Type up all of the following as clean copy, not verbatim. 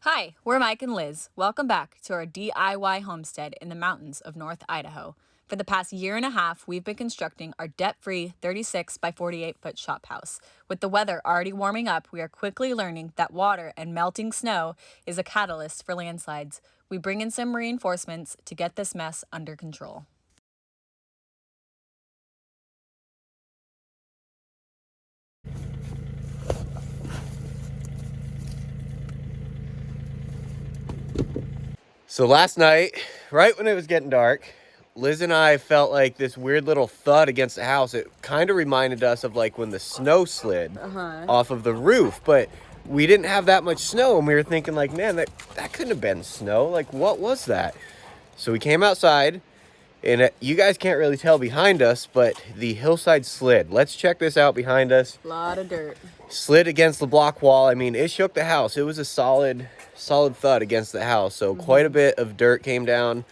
Hi, we're Mike and Liz. Welcome back to our DIY homestead in the mountains of North Idaho. For the past year and a half, we've been constructing our debt-free 36 by 48-foot shop house. With the weather already warming up, we are quickly learning that water and melting snow is a catalyst for landslides. We bring in some reinforcements to get this mess under control. So last night, right when it was getting dark, Liz and I felt like this weird little thud against the house. It kind of reminded us of like when the snow slid off of the roof, but we didn't have that much snow, and we were thinking like, man, that couldn't have been snow. Like, what was that? So we came outside, and you guys can't really tell behind us, but the hillside slid. Let's check this out behind us. A lot of dirt. Slid against the block wall. I mean, it shook the house. It was a solid thud against the house. So quite a bit of dirt came down.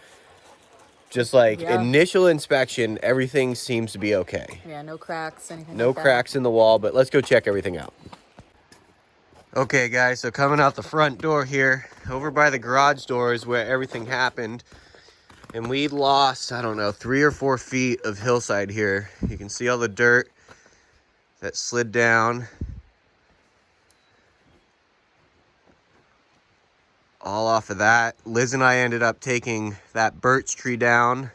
Just like initial inspection, everything seems to be okay. Yeah, no cracks, anything No like that. cracks in the wall, but let's go check everything out. Okay, guys, so coming out the front door here, over by the garage door is where everything happened. And we lost, I don't know, 3 or 4 feet of hillside here. You can see all the dirt that slid down. All off of that. Liz and I ended up taking that birch tree down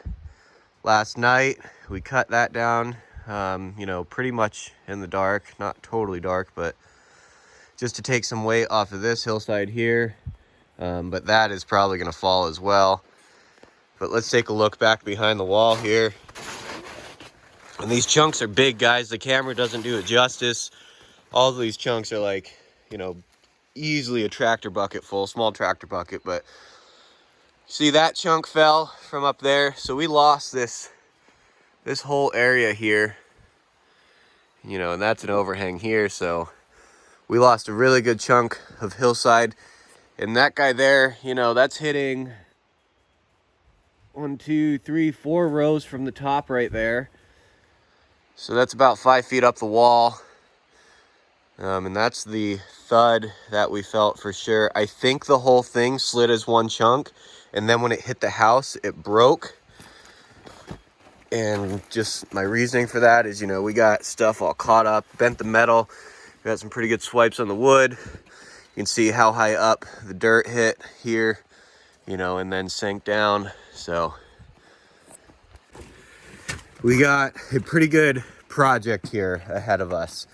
last night. We cut that down, pretty much in the dark, not totally dark, but just to take some weight off of this hillside here. But that is probably gonna fall as well. But let's take a look back behind the wall here. And these chunks are big, guys. The camera doesn't do it justice. All of these chunks are like, easily a tractor bucket full, small tractor bucket. But see, that chunk fell from up there, so we lost this whole area here, and that's an overhang here, so we lost a really good chunk of hillside. And that guy there, that's hitting 1, 2, 3, 4 rows from the top right there, so that's about 5 feet up the wall. And that's the thud that we felt for sure. I think the whole thing slid as one chunk, and then when it hit the house, it broke. And just my reasoning for that is, we got stuff all caught up, bent the metal. We got some pretty good swipes on the wood. You can see how high up the dirt hit here, and then sank down. So we got a pretty good project here ahead of us.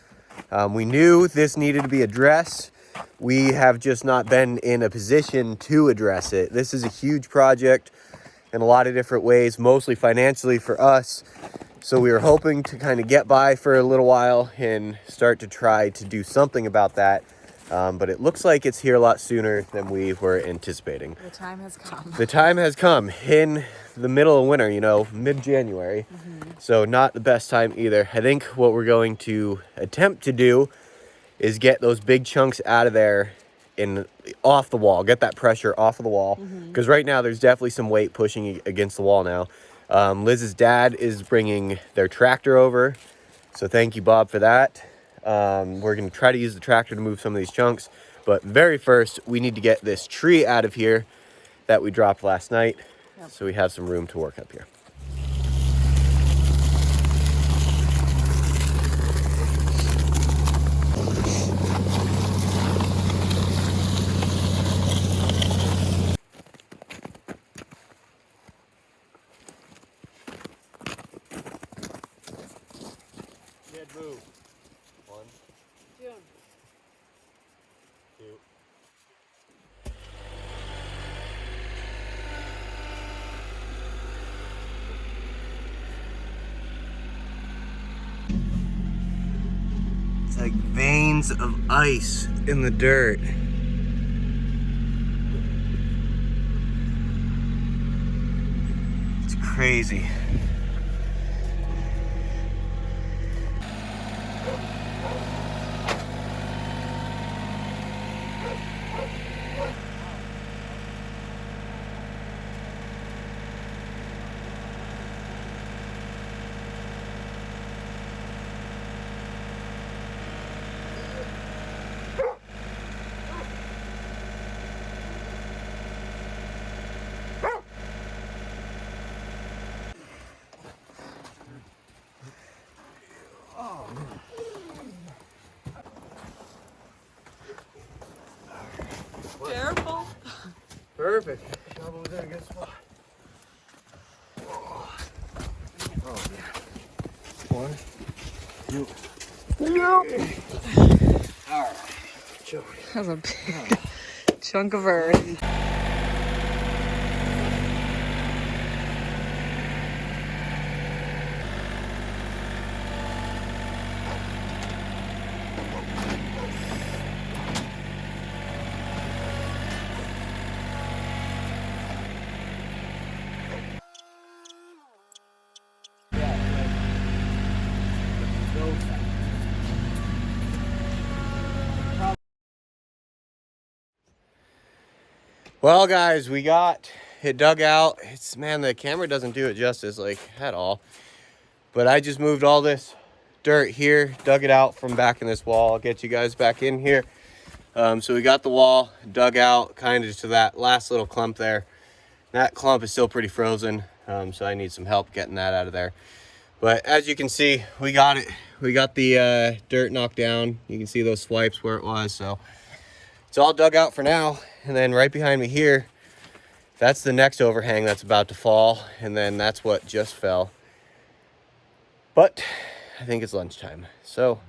We knew this needed to be addressed. We have just not been in a position to address it. This is a huge project in a lot of different ways, mostly financially for us. So we were hoping to kind of get by for a little while and start to try to do something about that. But it looks like it's here a lot sooner than we were anticipating. The time has come. The time has come in the middle of winter, mid-January. So not the best time either. I think what we're going to attempt to do is get those big chunks out of there and off the wall, get that pressure off of the wall. Because right now there's definitely some weight pushing against the wall now. Liz's dad is bringing their tractor over. So thank you, Bob, for that. We're going to try to use the tractor to move some of these chunks. But very first, we need to get this tree out of here that we dropped last night. So we have some room to work up here. Good move. 1, 2. It's like veins of ice in the dirt. It's crazy. Careful. Perfect. Shovel was in a good spot. Oh yeah. 1, 2. All right. That was a big chunk of earth. Well, guys, we got it dug out. It's, man, the camera doesn't do it justice, like, at all. But I just moved all this dirt here, dug it out from back in this wall. I'll get you guys back in here. So we got the wall dug out kind of to that last little clump there. That clump is still pretty frozen, so I need some help getting that out of there. But as you can see, we got it. We got the dirt knocked down. You can see those swipes where it was, so it's all dug out for now. And then right behind me here, that's the next overhang that's about to fall. And then that's what just fell. But I think it's lunchtime, so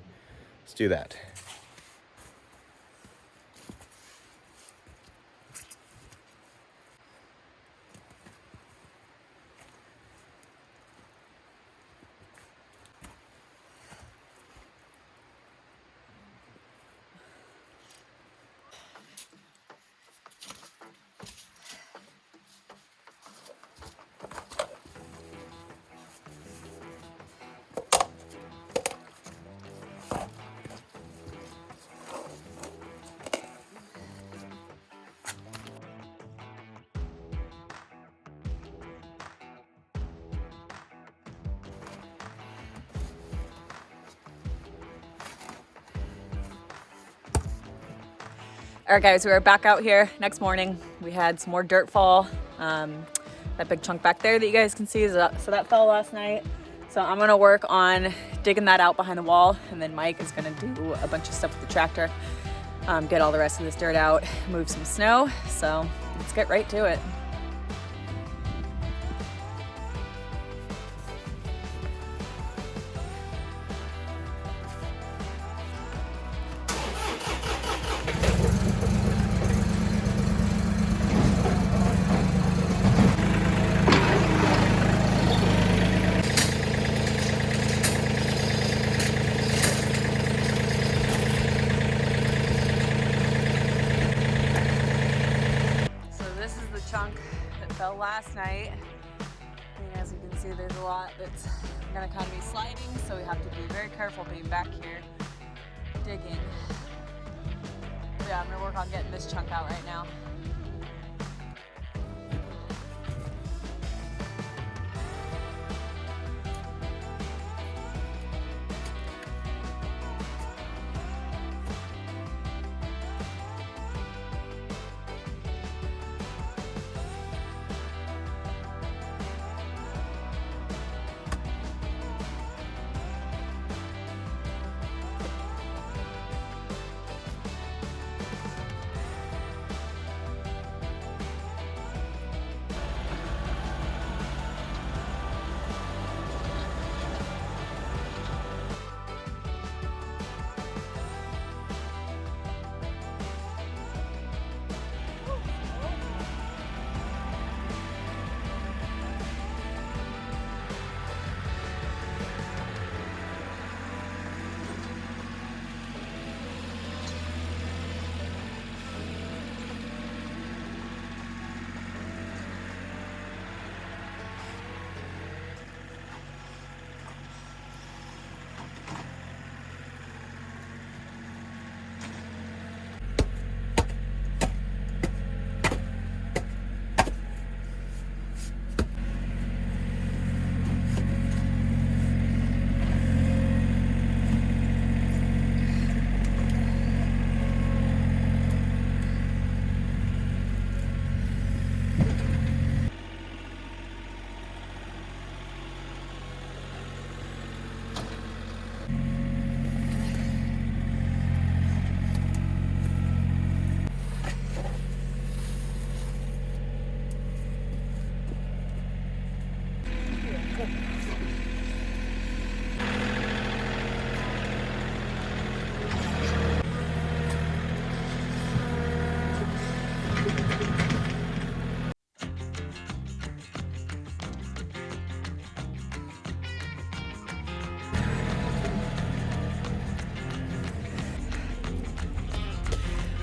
let's do that. All right, guys, we were back out here next morning. We had some more dirt fall. That big chunk back there that you guys can see, so that fell last night. So I'm gonna work on digging that out behind the wall, and then Mike is gonna do a bunch of stuff with the tractor, get all the rest of this dirt out, move some snow. So let's get right to it. Chunk that fell last night. And as you can see, there's a lot that's gonna kind of be sliding, so we have to be very careful being back here digging. So yeah, I'm gonna work on getting this chunk out right now.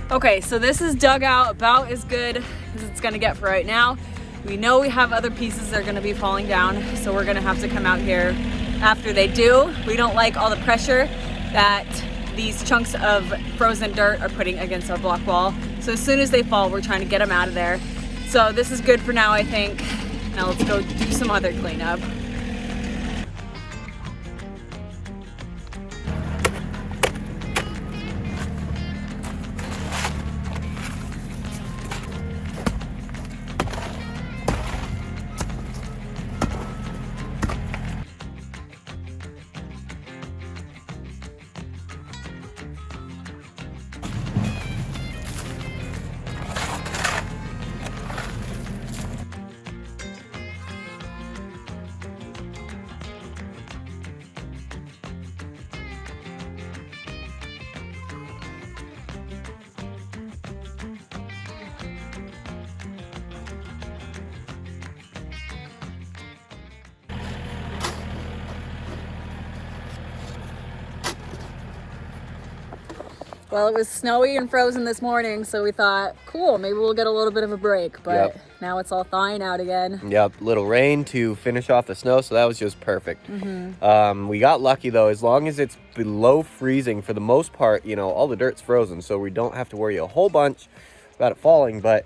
Okay, so this is dug out about as good as it's gonna get for right now. We know we have other pieces that are gonna be falling down, so we're gonna have to come out here after they do. We don't like all the pressure that these chunks of frozen dirt are putting against our block wall. So as soon as they fall, we're trying to get them out of there. So this is good for now, I think. Now let's go do some other cleanup. Well, it was snowy and frozen this morning, so we thought, cool, maybe we'll get a little bit of a break, but now it's all thawing out again. Yep, little rain to finish off the snow, so that was just perfect. We got lucky though, as long as it's below freezing, for the most part, you know, all the dirt's frozen, so we don't have to worry a whole bunch about it falling, but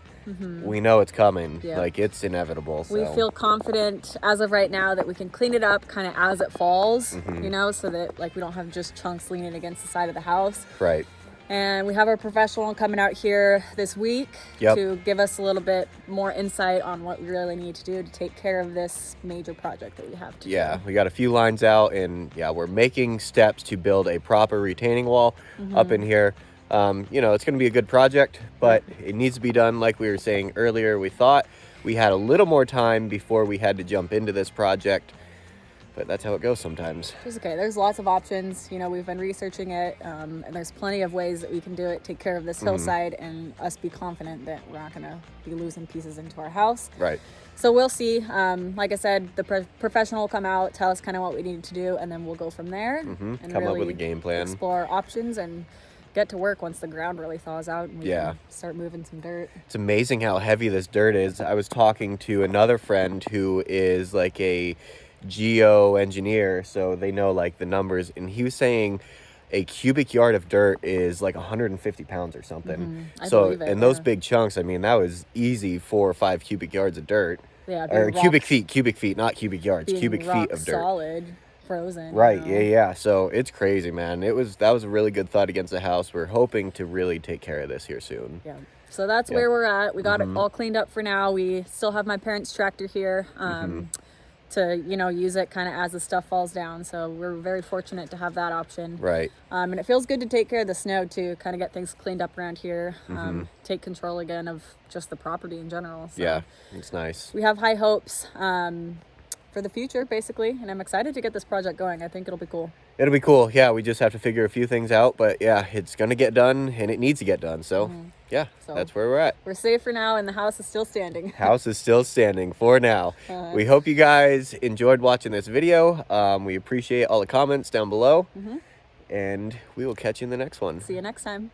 we know it's coming. Like, it's inevitable. So. We feel confident as of right now that we can clean it up kind of as it falls, you know, so that like we don't have just chunks leaning against the side of the house. Right. And we have our professional coming out here this week to give us a little bit more insight on what we really need to do to take care of this major project that we have to do. We got a few lines out, and we're making steps to build a proper retaining wall up in here. You know, it's going to be a good project, but it needs to be done like we were saying earlier. We thought we had a little more time before we had to jump into this project, but that's how it goes sometimes. It's okay. There's lots of options. You know, we've been researching it, and there's plenty of ways that we can do it, take care of this hillside, and us be confident that we're not going to be losing pieces into our house. Right. So we'll see. Like I said, the professional will come out, tell us kind of what we need to do, and then we'll go from there and come really up with a game plan. Explore options and get to work once the ground really thaws out and we can start moving some dirt. It's amazing how heavy this dirt is. I was talking to another friend who is like a geo engineer, so they know like the numbers, and he was saying a cubic yard of dirt is like 150 pounds or something. So and those big chunks, I mean, that was easy 4 or 5 cubic yards of dirt. Or cubic feet, not cubic yards, cubic feet of dirt. Solid, frozen. Right, you know? So it's crazy, man. That was a really good thought against the house. We're hoping to really take care of this here soon. So that's where we're at. We got it all cleaned up for now. We still have my parents' tractor here to, you know, use it kind of as the stuff falls down. So we're very fortunate to have that option. Right. And it feels good to take care of the snow too, kind of get things cleaned up around here, take control again of just the property in general. So it's nice. We have high hopes for the future, basically, and I'm excited to get this project going. I think it'll be cool. It'll be cool. We just have to figure a few things out, but it's gonna get done, and it needs to get done. So so that's where we're at. We're safe for now, and the house is still standing. House is still standing for now. We hope you guys enjoyed watching this video. We appreciate all the comments down below, and we will catch you in the next one. See you next time.